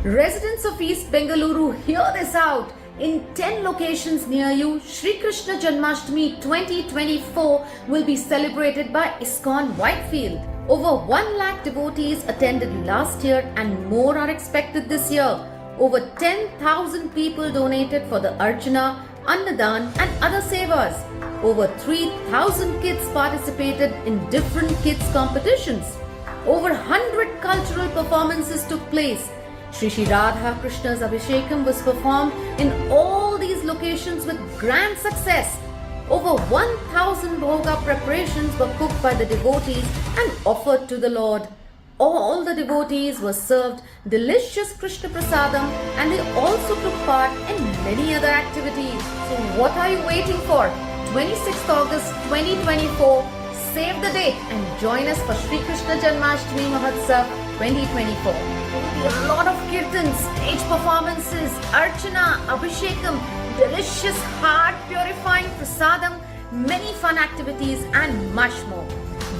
Residents of East Bengaluru, hear this out. In 10 locations near you, Shri Krishna Janmashtami 2024 will be celebrated by ISKCON Whitefield. Over 1 lakh devotees attended last year and more are expected this year. Over 10,000 people donated for the Archana, Annadan and other sevas. Over 3,000 kids participated in different kids competitions. Over 100 cultural performances took place. Shri Radha Krishna's Abhishekam was performed in all these locations with grand success. Over 1,000 bhoga preparations were cooked by the devotees and offered to the Lord. All the devotees were served delicious Krishna Prasadam and they also took part in many other activities. So what are you waiting for? 26th August 2024. Save the date and join us for Shri Krishna Janmashtami Mahotsav 2024. There will be a lot of kirtans, stage performances, archana, abhishekam, delicious heart-purifying prasadam, many fun activities and much more.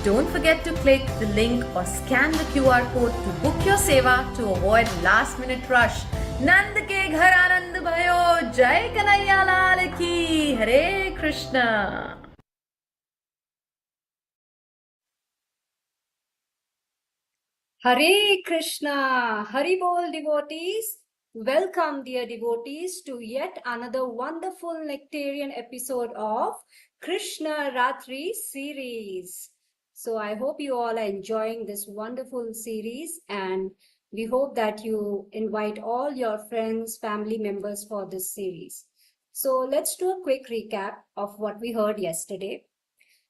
Don't forget to click the link or scan the QR code to book your seva to avoid last-minute rush. Nand ke ghar anand bhayo, Jai Kanhaiya Lal ki, Hare Krishna. Hare Krishna, Hari Bol devotees. Welcome, dear devotees, to yet another wonderful nectarian episode of Krishna Ratri series. So I hope you all are enjoying this wonderful series and we hope that you invite all your friends, family members for this series. So let's do a quick recap of what we heard yesterday.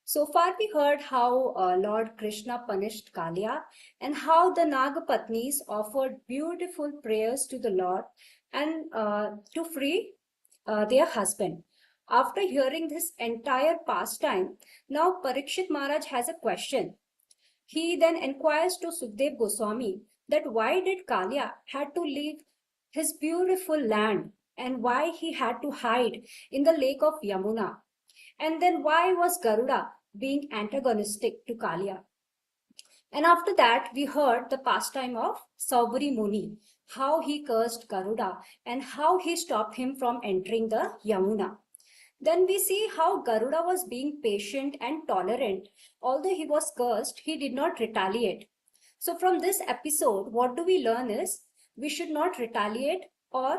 So far we heard how Lord Krishna punished Kaliya and how the Nagapatnis offered beautiful prayers to the Lord and to free their husband. After hearing this entire pastime, now Parikshit Maharaj has a question. He then inquires to Sukdev Goswami that why did Kaliya had to leave his beautiful land and why he had to hide in the lake of Yamuna. And then why was Garuda being antagonistic to Kaliya? And after that, we heard the pastime of Saubari Muni, how he cursed Garuda and how he stopped him from entering the Yamuna. Then we see how Garuda was being patient and tolerant. Although he was cursed, he did not retaliate. So from this episode, what do we learn is we should not retaliate or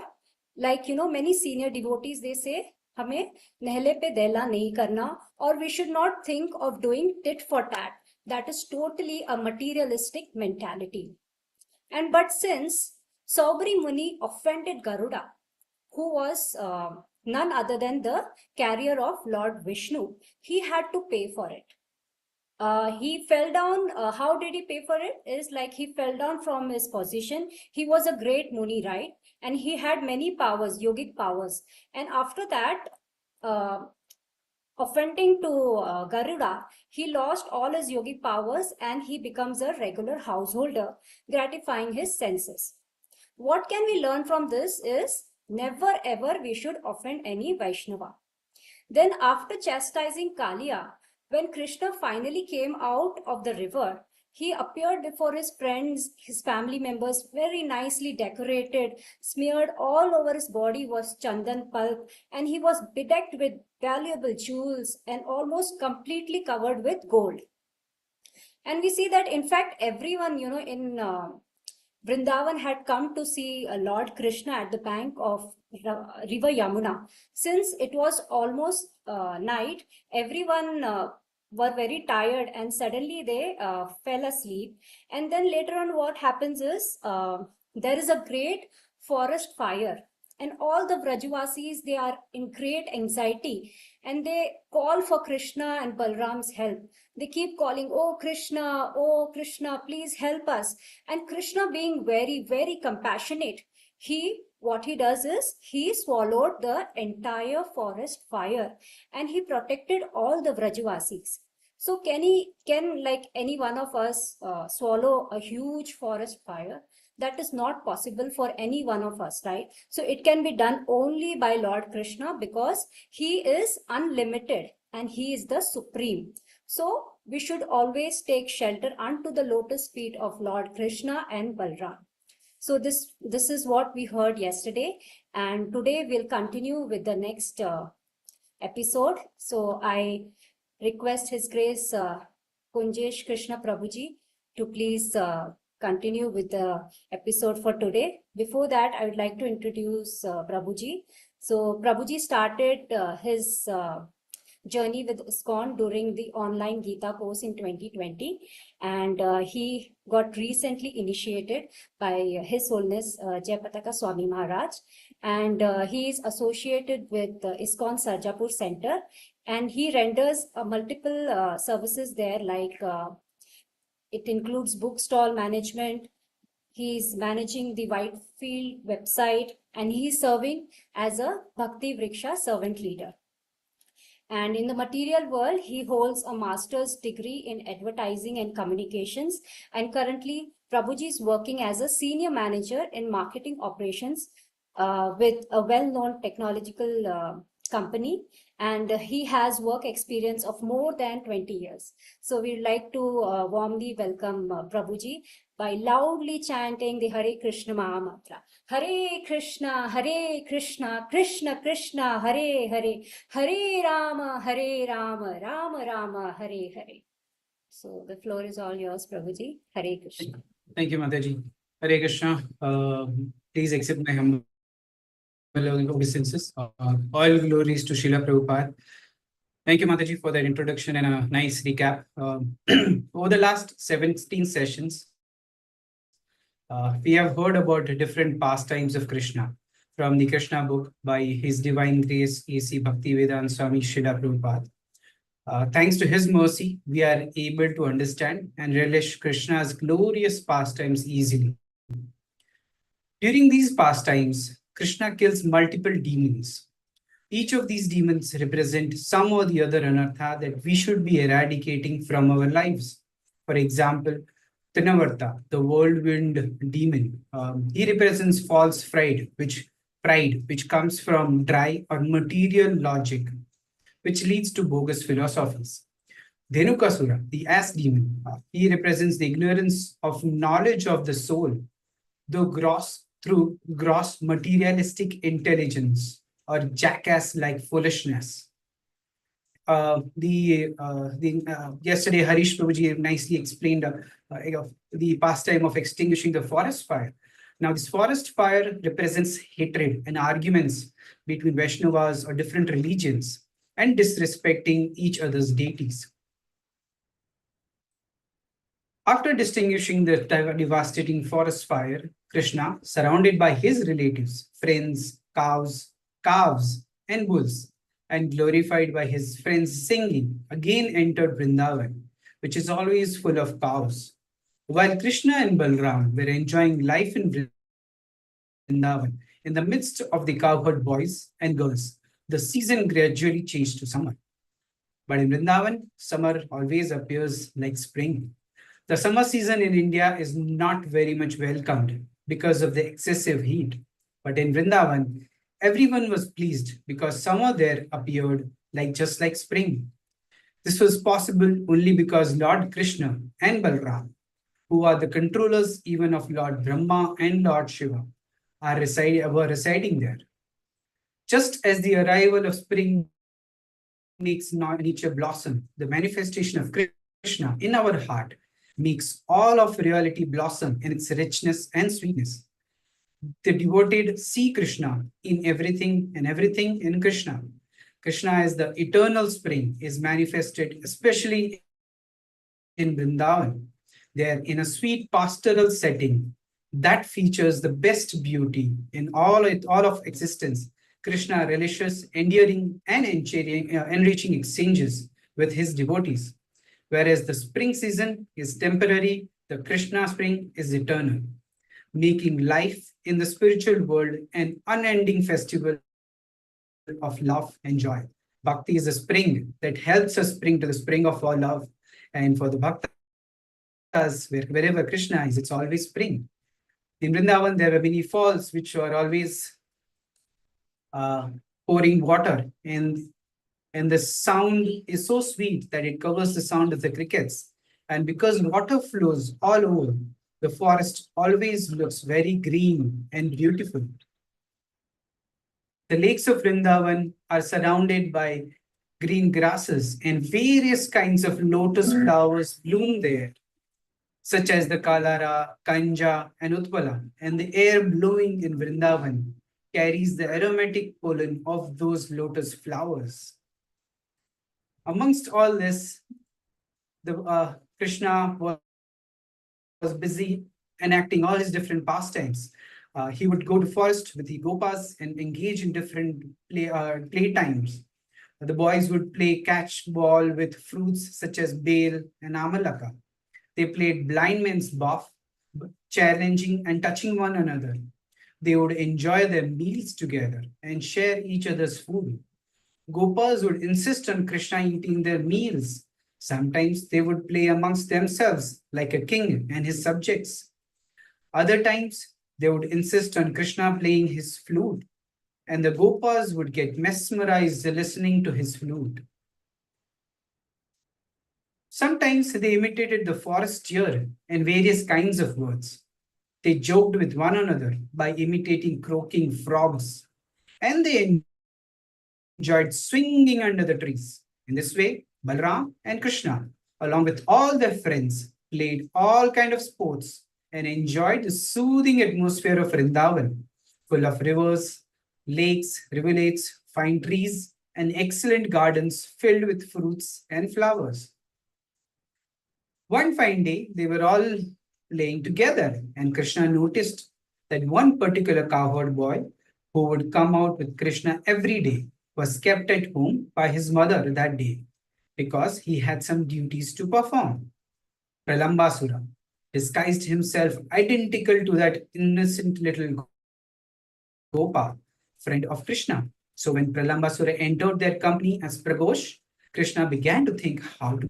many senior devotees, they say, हमें नहले पे देला नहीं करना or we should not think of doing tit for tat. That is totally a materialistic mentality. And but since Saubari Muni offended Garuda, who was none other than the carrier of Lord Vishnu, he had to pay for it. He fell down. How did he pay for it? Is like he fell down from his position. He was a great Muni, right? And he had many powers, yogic powers. And after that, offending to Garuda, he lost all his yogic powers and he becomes a regular householder, gratifying his senses. What can we learn from this is never ever we should offend any Vaishnava. Then after chastising Kaliya, when Krishna finally came out of the river, he appeared before his friends, his family members, very nicely decorated, smeared all over his body was chandan pulp, and he was bedecked with valuable jewels and almost completely covered with gold. And we see that in fact everyone, in Vrindavan had come to see Lord Krishna at the bank of river Yamuna. Since it was almost night, everyone were very tired and suddenly they fell asleep. And then later on what happens is there is a great forest fire and all the Vrajavasis, they are in great anxiety and they call for Krishna and Balram's help. They keep calling, oh Krishna, please help us. And Krishna being very, very compassionate, what he does is he swallowed the entire forest fire and he protected all the Vrajavasis. So can like any one of us swallow a huge forest fire? That is not possible for any one of us, right? So it can be done only by Lord Krishna because he is unlimited and he is the supreme. So we should always take shelter unto the lotus feet of Lord Krishna and Balram. So this is what we heard yesterday, and today we'll continue with the next episode. So I request His Grace Kunjesh Krishna Prabhuji to please continue with the episode for today. Before that, I would like to introduce Prabhuji. So Prabhuji started his journey with ISKCON during the online Gita course in 2020, and he got recently initiated by His Holiness Jayapataka Swami Maharaj, and he is associated with ISKCON Sarjapur Center, and he renders multiple services there, like it includes book stall management. He is managing the Whitefield website, and he is serving as a Bhakti Vriksha servant leader. And in the material world, he holds a master's degree in advertising and communications. And currently, Prabhuji is working as a senior manager in marketing operations with a well-known technological company. And he has work experience of more than 20 years. So we'd like to warmly welcome Prabhuji by loudly chanting the Hare Krishna Maha Mantra. Hare Krishna, Krishna Krishna, Hare Hare, Hare Rama, Rama Rama, Hare Hare. So the floor is all yours, Prabhuji. Hare Krishna. Thank you, Mataji. Hare Krishna. Please accept my humble obeisances. All glories to Srila Prabhupada. Thank you, Mataji, for that introduction and a nice recap. Over the last 17 sessions, we have heard about the different pastimes of Krishna from the Krishna book by His Divine Grace A.C. Bhaktivedanta Swami Srila Prabhupada. Thanks to his mercy, we are able to understand and relish Krishna's glorious pastimes easily. During these pastimes, Krishna kills multiple demons. Each of these demons represent some or the other anartha that we should be eradicating from our lives. For example, Trinavarta, the whirlwind demon, he represents false pride, which comes from dry or material logic, which leads to bogus philosophies. Dhenukasura, the ass demon, he represents the ignorance of knowledge of the soul, through gross materialistic intelligence or jackass-like foolishness. Yesterday, Harish Prabhuji nicely explained the pastime of extinguishing the forest fire. Now, this forest fire represents hatred and arguments between Vaishnavas or different religions and disrespecting each other's deities. After distinguishing the devastating forest fire, Krishna, surrounded by his relatives, friends, calves, and bulls, and glorified by his friends singing, again entered Vrindavan, which is always full of cows. While Krishna and Balram were enjoying life in Vrindavan, in the midst of the cowherd boys and girls, the season gradually changed to summer. But in Vrindavan, summer always appears like spring. The summer season in India is not very much welcomed because of the excessive heat. But in Vrindavan, everyone was pleased because summer there appeared just like spring. This was possible only because Lord Krishna and Balram, who are the controllers even of Lord Brahma and Lord Shiva, were residing there. Just as the arrival of spring makes nature blossom, the manifestation of Krishna in our heart makes all of reality blossom in its richness and sweetness. The devoted see Krishna in everything and everything in Krishna. Krishna as the eternal spring is manifested especially in Vrindavan. There, in a sweet pastoral setting that features the best beauty in all of existence, Krishna relishes endearing and enriching exchanges with his devotees. Whereas the spring season is temporary, the Krishna spring is eternal, making life in the spiritual world an unending festival of love and joy. Bhakti is a spring that helps us spring to the spring of our love. And for the bhaktas, wherever Krishna is, it's always spring. In Vrindavan, there are many falls which are always pouring water, and the sound is so sweet that it covers the sound of the crickets. And because water flows all over, the forest always looks very green and beautiful. The lakes of Vrindavan are surrounded by green grasses and various kinds of lotus flowers bloom there, such as the Kalara, Kanja, and Utpala. And the air blowing in Vrindavan carries the aromatic pollen of those lotus flowers. Amongst all this, Krishna was busy enacting all his different pastimes. He would go to forest with the gopas and engage in different playtimes. The boys would play catch ball with fruits such as bale and amalaka. They played blind man's buff, challenging and touching one another. They would enjoy their meals together and share each other's food. Gopas would insist on Krishna eating their meals. Sometimes they would play amongst themselves like a king and his subjects. Other times, they would insist on Krishna playing his flute, and the Gopas would get mesmerized listening to his flute. Sometimes they imitated the forest deer and various kinds of birds. They joked with one another by imitating croaking frogs, and they enjoyed swinging under the trees. In this way, Balram and Krishna, along with all their friends, played all kinds of sports and enjoyed the soothing atmosphere of Vrindavan, full of rivers, lakes, rivulets, fine trees, and excellent gardens filled with fruits and flowers. One fine day, they were all playing together, and Krishna noticed that one particular cowherd boy who would come out with Krishna every day was kept at home by his mother that day because he had some duties to perform. Pralambasura disguised himself identical to that innocent little Gopa, friend of Krishna. So when Pralambasura entered their company as Pragosh, Krishna began to think how to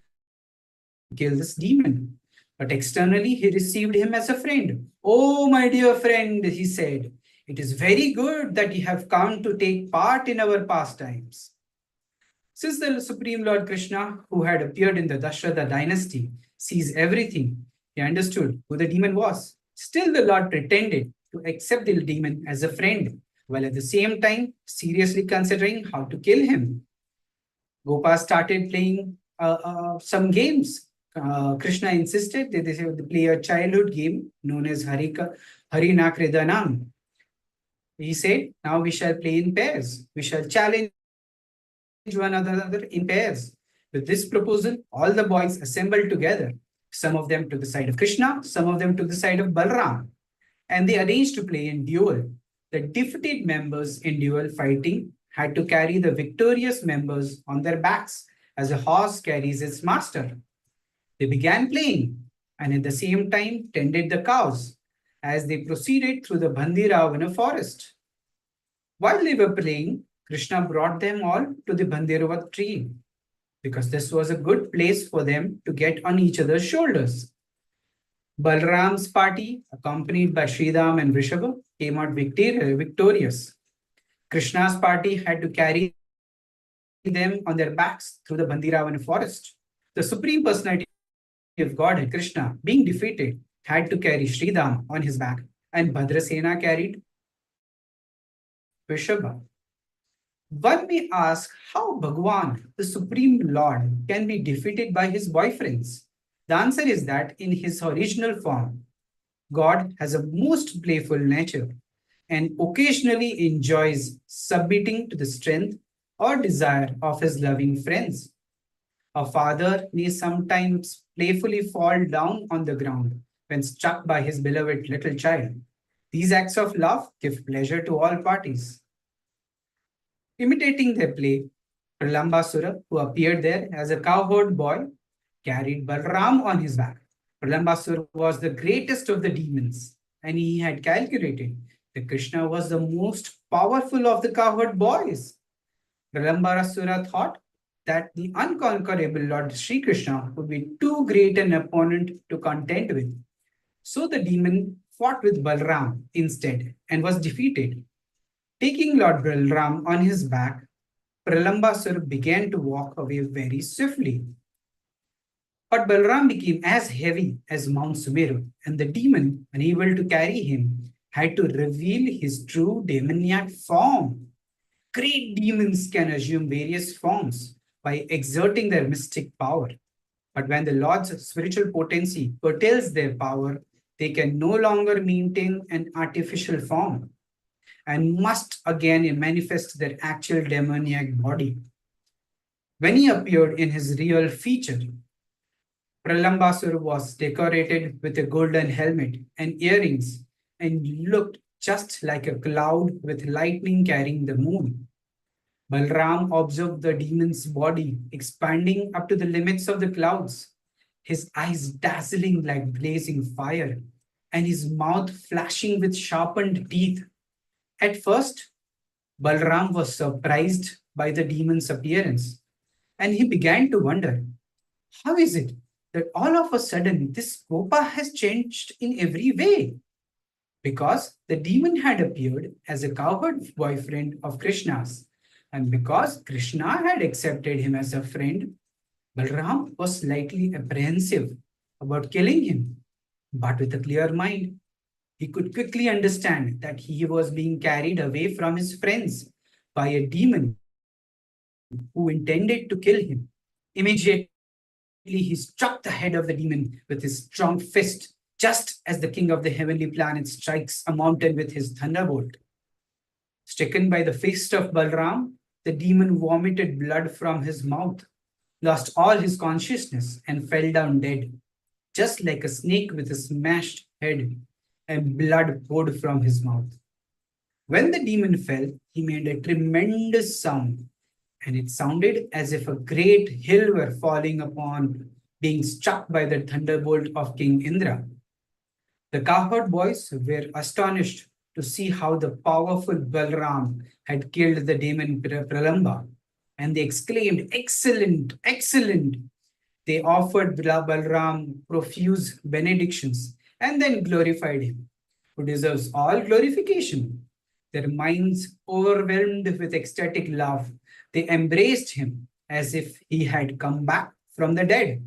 kill this demon. But externally, he received him as a friend. Oh, my dear friend, he said, it is very good that you have come to take part in our pastimes. Since the Supreme Lord Krishna, who had appeared in the Dasharatha dynasty, sees everything, he understood who the demon was. Still, the Lord pretended to accept the demon as a friend, while at the same time seriously considering how to kill him. Gopa started playing some games. Krishna insisted that they would play a childhood game known as Harina Kridanam. He said, now we shall play in pairs. We shall challenge one another in pairs. With this proposal, all the boys assembled together. Some of them to the side of Krishna, some of them to the side of Balram. And they arranged to play in duel. The defeated members in duel fighting had to carry the victorious members on their backs as a horse carries its master. They began playing and at the same time tended the cows as they proceeded through the Bandhiravana forest. While they were playing, Krishna brought them all to the Bandhiravat tree because this was a good place for them to get on each other's shoulders. Balram's party, accompanied by Sridham and Vrishabha, came out victorious. Krishna's party had to carry them on their backs through the Bandhiravana forest. The Supreme Personality of Godhead, Krishna, being defeated, had to carry Sridham on his back, and Bhadrasena carried Vrishabha. One may ask how Bhagwan, the Supreme Lord, can be defeated by his boyfriends. The answer is that in his original form, God has a most playful nature and occasionally enjoys submitting to the strength or desire of his loving friends. A father may sometimes playfully fall down on the ground when struck by his beloved little child. These acts of love give pleasure to all parties. Imitating their play, Pralambasura, who appeared there as a cowherd boy, carried Balram on his back. Pralambasura was the greatest of the demons, and he had calculated that Krishna was the most powerful of the cowherd boys. Pralambasura thought that the unconquerable Lord Sri Krishna would be too great an opponent to contend with. So the demon fought with Balram instead and was defeated. Taking Lord Balram on his back, Pralambasura began to walk away very swiftly. But Balram became as heavy as Mount Sumeru, and the demon, unable to carry him, had to reveal his true demoniac form. Great demons can assume various forms by exerting their mystic power. But when the Lord's spiritual potency curtails their power, they can no longer maintain an artificial form and must again manifest their actual demoniac body. When he appeared in his real feature, Pralambasura was decorated with a golden helmet and earrings and looked just like a cloud with lightning carrying the moon. Balram observed the demon's body expanding up to the limits of the clouds, his eyes dazzling like blazing fire, and his mouth flashing with sharpened teeth. At first, Balram was surprised by the demon's appearance, and he began to wonder, how is it that all of a sudden this Gopa has changed in every way? Because the demon had appeared as a cowherd boyfriend of Krishna's, and because Krishna had accepted him as a friend, Balram was slightly apprehensive about killing him. But with a clear mind, he could quickly understand that he was being carried away from his friends by a demon who intended to kill him. Immediately, he struck the head of the demon with his strong fist, just as the king of the heavenly planet strikes a mountain with his thunderbolt. Stricken by the fist of Balram, the demon vomited blood from his mouth, lost all his consciousness, and fell down dead, just like a snake with a smashed head, and blood poured from his mouth. When the demon fell, he made a tremendous sound, and it sounded as if a great hill were falling upon being struck by the thunderbolt of King Indra. The cowherd boys were astonished to see how the powerful Balram had killed the demon Pralamba, and they exclaimed, "Excellent, excellent!" They offered Balram profuse benedictions and then glorified him, who deserves all glorification. Their minds overwhelmed with ecstatic love, they embraced him as if he had come back from the dead.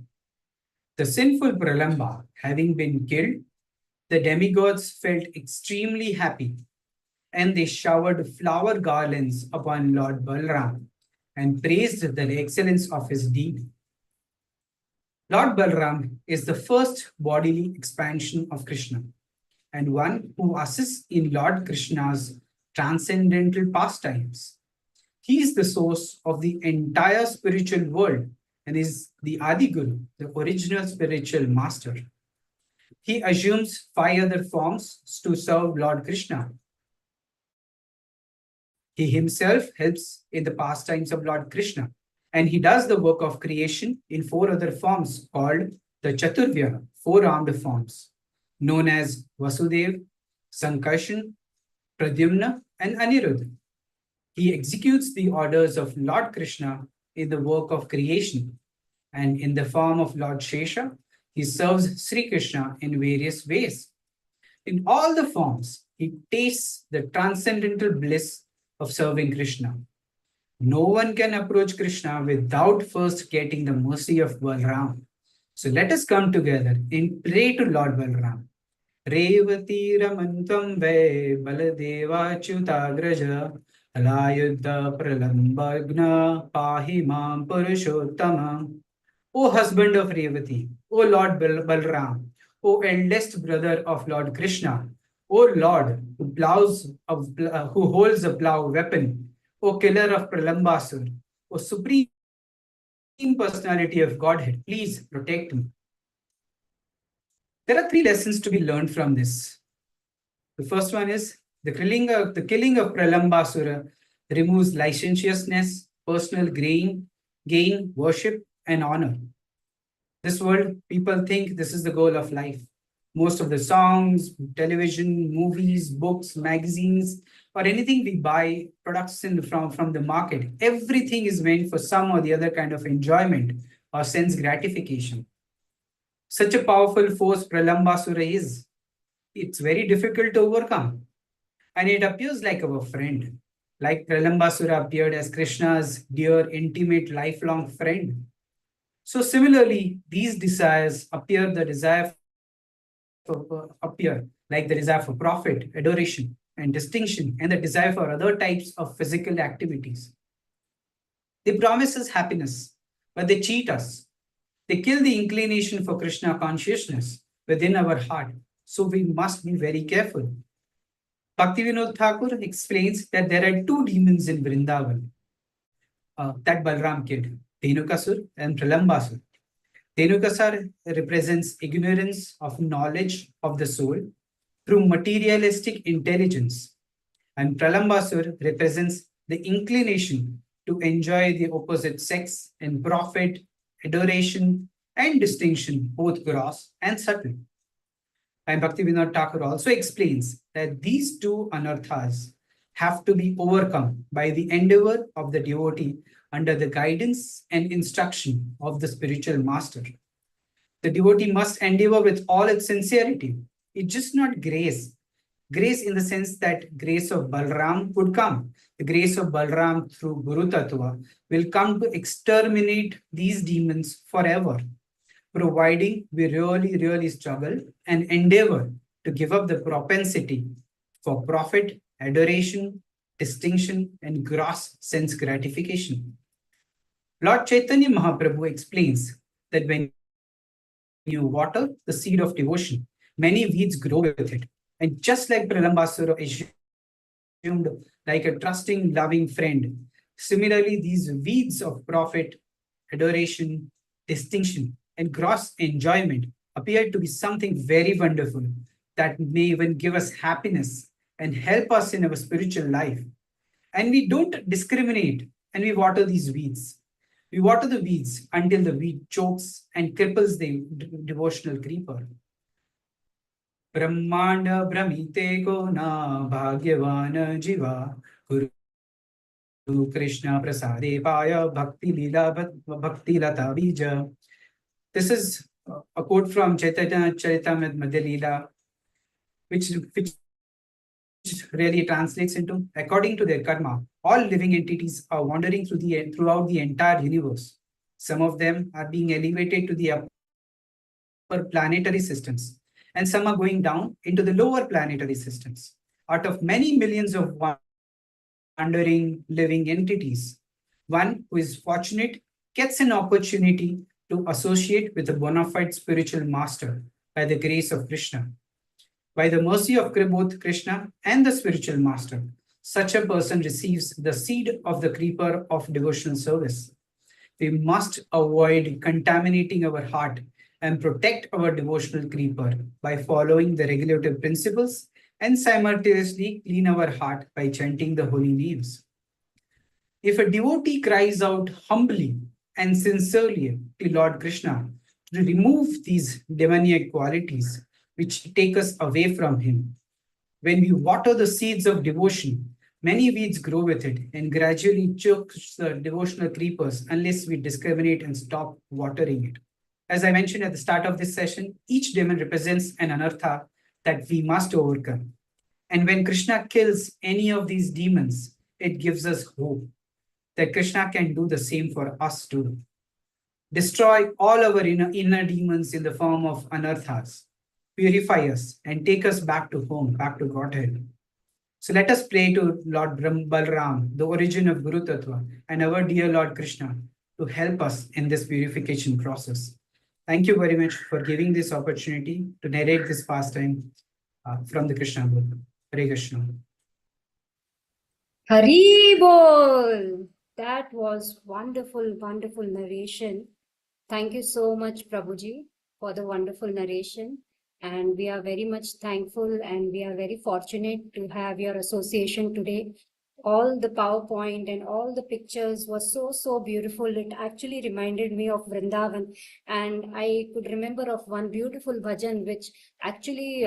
The sinful Pralamba, having been killed, the demigods felt extremely happy, and they showered flower garlands upon Lord Balram and praised the excellence of his deed. Lord Balram is the first bodily expansion of Krishna and one who assists in Lord Krishna's transcendental pastimes. He is the source of the entire spiritual world and is the Adi Guru, the original spiritual master. He assumes 5 other forms to serve Lord Krishna. He himself helps in the pastimes of Lord Krishna, and he does the work of creation in 4 other forms called the Chaturvya, 4 armed forms, known as Vasudev, Sankarshan, Pradyumna, and Aniruddha. He executes the orders of Lord Krishna in the work of creation, and in the form of Lord Shesha, he serves Sri Krishna in various ways. In all the forms, he tastes the transcendental bliss of serving Krishna. No one can approach Krishna without first getting the mercy of Balram. So let us come together and pray to Lord Balram. Revati Ramantam Ve Baladeva Chutagraja Alayuddha Pralambagna Pahi Mam Purushottama. O husband of Revati, O Lord Balram, O eldest brother of Lord Krishna, O Lord who holds a plow weapon, O killer of Pralambasura, O supreme personality of Godhead, please protect me. There are 3 lessons to be learned from this. The first one is the killing of Pralambasura removes licentiousness, personal gain, worship, and honor. This world, people think this is the goal of life. Most of the songs, television, movies, books, magazines, or anything we buy, products from the market, everything is meant for some or the other kind of enjoyment or sense gratification. Such a powerful force Pralambasura is. It's very difficult to overcome. And it appears like our friend. Like Pralambasura appeared as Krishna's dear, intimate, lifelong friend. So similarly, these desires appear the desire appear like the desire for profit, adoration, and distinction, and the desire for other types of physical activities. They promise us happiness, but they cheat us. They kill the inclination for Krishna consciousness within our heart. So we must be very careful. Bhaktivinoda Thakur explains that there are two demons in Vrindavan that Balram killed, Dhenukasur and Pralambasur. Dhenukasur represents ignorance of knowledge of the soul through materialistic intelligence, and Pralambasur represents the inclination to enjoy the opposite sex in profit, adoration, and distinction, both gross and subtle. And Bhaktivinoda Thakur also explains that these two anarthas have to be overcome by the endeavor of the devotee under the guidance and instruction of the spiritual master. The devotee must endeavor with all its sincerity. It's just not grace. Grace in the sense that grace of Balram would come. The grace of Balram through Guru Tattva will come to exterminate these demons forever, providing we really struggle and endeavor to give up the propensity for profit, adoration, distinction, and gross sense gratification. Lord Chaitanya Mahaprabhu explains that when you water the seed of devotion, many weeds grow with it. And just like Pralambasura assumed like a trusting, loving friend, similarly, these weeds of profit, adoration, distinction, and gross enjoyment appear to be something very wonderful that may even give us happiness and help us in our spiritual life. And we don't discriminate and we water these weeds. We water the weeds until the weed chokes and cripples the devotional creeper. Brahmanda Brahmite ko na bhagyavan jiva Guru Krishna prasade paya bhakti lata bija. This is a quote from Chaitanya Charitamrita Madhya Leela, which really translates into, according to their karma, all living entities are wandering throughout the entire universe. Some of them are being elevated to the upper planetary systems, and some are going down into the lower planetary systems. Out of many millions of wandering living entities, one who is fortunate gets an opportunity to associate with a bona fide spiritual master by the grace of Krishna. By the mercy of both Krishna and the spiritual master, such a person receives the seed of the creeper of devotional service. We must avoid contaminating our heart and protect our devotional creeper by following the regulative principles and simultaneously clean our heart by chanting the holy names. If a devotee cries out humbly and sincerely to Lord Krishna to remove these demoniac qualities which take us away from him, when we water the seeds of devotion, many weeds grow with it and gradually chokes the devotional creepers unless we discriminate and stop watering it. As I mentioned at the start of this session, each demon represents an anartha that we must overcome. And when Krishna kills any of these demons, it gives us hope that Krishna can do the same for us too. Destroy all our inner demons in the form of anarthas, purify us, and take us back to home, back to Godhead. So let us pray to Lord Balram, the origin of Guru Tattva, and our dear Lord Krishna to help us in this purification process. Thank you very much for giving this opportunity to narrate this pastime from the Krishna book. Hare Krishna. Hari Bol! That was wonderful, wonderful narration. Thank you so much, Prabhuji, for the wonderful narration. And we are very much thankful and we are very fortunate to have your association today. All the PowerPoint and all the pictures was so beautiful. It actually reminded me of Vrindavan. And I could remember of one beautiful bhajan which actually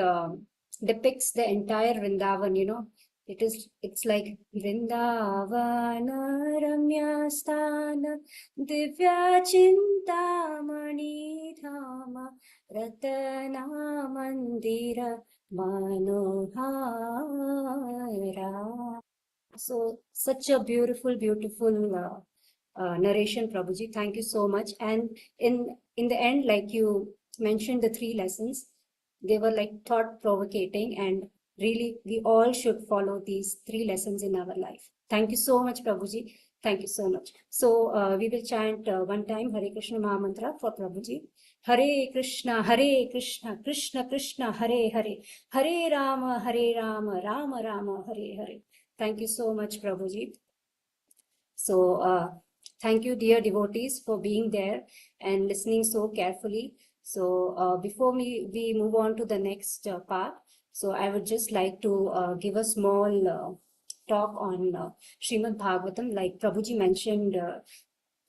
depicts the entire Vrindavan, you know. It's like Vrindavana Ramya Sthana Divya Chintamani Dhama Ratana Mandira Manohara. So such a beautiful narration, Prabhuji. Thank you so much. And in the end, like you mentioned, the 3 lessons, they were like thought-provoking, and really, we all should follow these 3 lessons in our life. Thank you so much, Prabhuji. Thank you so much. So we will chant one time Hare Krishna Maha Mantra for Prabhuji. Hare Krishna, Krishna Krishna, Hare Hare, Hare Rama, Rama Rama, Hare Hare. Thank you so much, Prabhuji. So thank you, dear devotees, for being there and listening so carefully. So before we move on to the next part, so I would just like to give a small talk on Srimad Bhagavatam. Like Prabhuji mentioned,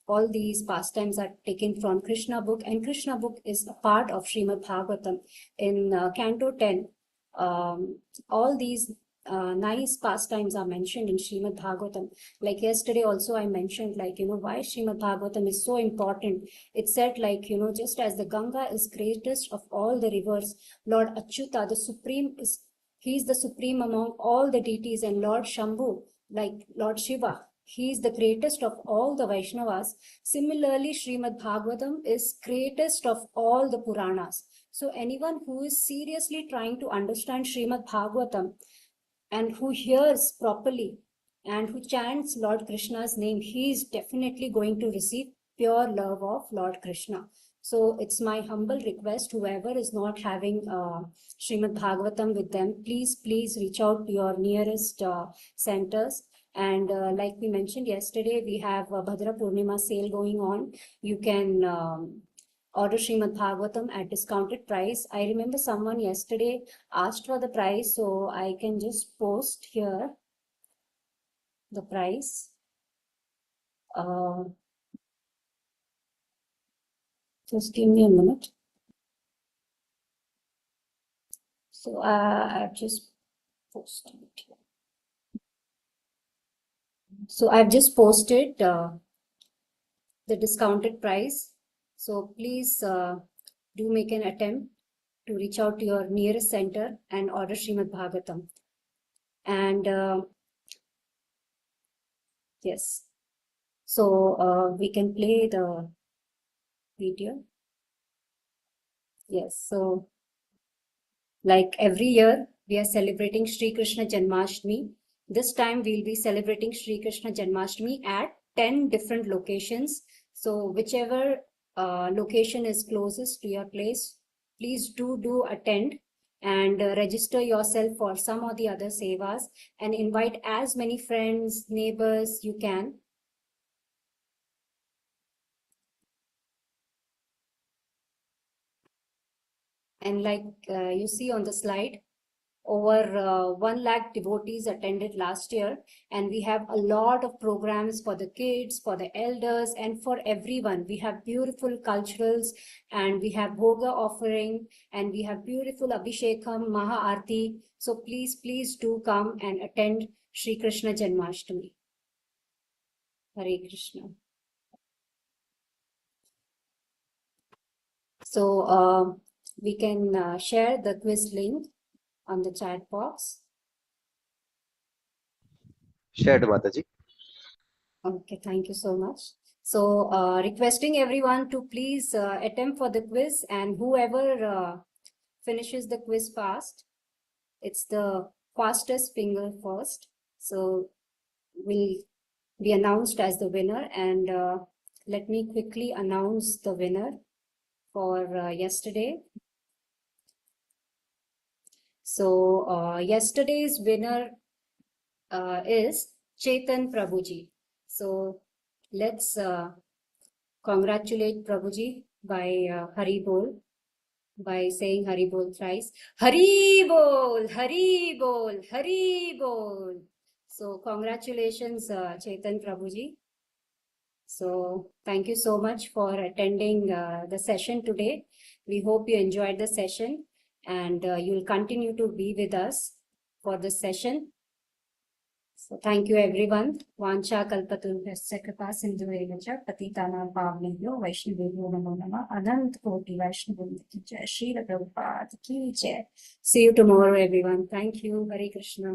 all these pastimes are taken from Krishna book, and Krishna book is a part of Srimad Bhagavatam. In Canto 10, all these nice pastimes are mentioned in Srimad Bhagavatam. Like yesterday also I mentioned, like, why Srimad Bhagavatam is so important. It said, like, just as the Ganga is greatest of all the rivers, Lord Achyuta, the supreme, he is the supreme among all the deities, and Lord Shambhu, like Lord Shiva, he is the greatest of all the Vaishnavas. Similarly, Srimad Bhagavatam is greatest of all the Puranas. So anyone who is seriously trying to understand Srimad Bhagavatam and who hears properly and who chants Lord Krishna's name, he is definitely going to receive pure love of Lord Krishna. So it's my humble request, whoever is not having Srimad Bhagavatam with them, please reach out to your nearest centers. And like we mentioned yesterday, we have a Bhadra Purnima sale going on. You can order Srimad Bhagavatam at discounted price. I remember someone yesterday asked for the price, so I can just post here the price. Just give me a minute. So I've just posted it here. So I've just posted the discounted price. So please do make an attempt to reach out to your nearest center and order Srimad Bhagavatam. And yes, so we can play the video. Yes, so like every year, we are celebrating Sri Krishna Janmashtami. This time we'll be celebrating Sri Krishna Janmashtami at 10 different locations. So whichever location is closest to your place, please do attend and register yourself for some or the other sevas and invite as many friends, neighbors you can. And like you see on the slide, over 1 lakh devotees attended last year, and we have a lot of programs for the kids, for the elders, and for everyone. We have beautiful culturals, and we have bhoga offering, and we have beautiful Abhishekam, Maha Aarti. So please do come and attend Sri Krishna Janmashtami. Hare Krishna. So we can share the quiz link on the chat box. Shared, Mataji. Okay, thank you so much. So requesting everyone to please attempt for the quiz, and whoever finishes the quiz fast, it's the fastest finger first. So will be announced as the winner. And let me quickly announce the winner for yesterday. So yesterday's winner is Chetan Prabhuji. So let's congratulate Prabhuji by Hari Bol, by saying Hari Bol thrice. Hari Bol, Hari Bol, Hari Bol. So congratulations, Chetan Prabhuji. So thank you so much for attending the session today. We hope you enjoyed the session, and you'll continue to be with us for this session. So thank you everyone. Vancha kalpatarubhyasya kripa sindhueva cha patitanam pavnebhyo vaishnavebhyo namo namah. Anant koti Vaishnavim ki jai. Srila Prabhupada ki jai. See you tomorrow everyone. Thank you. Hare Krishna.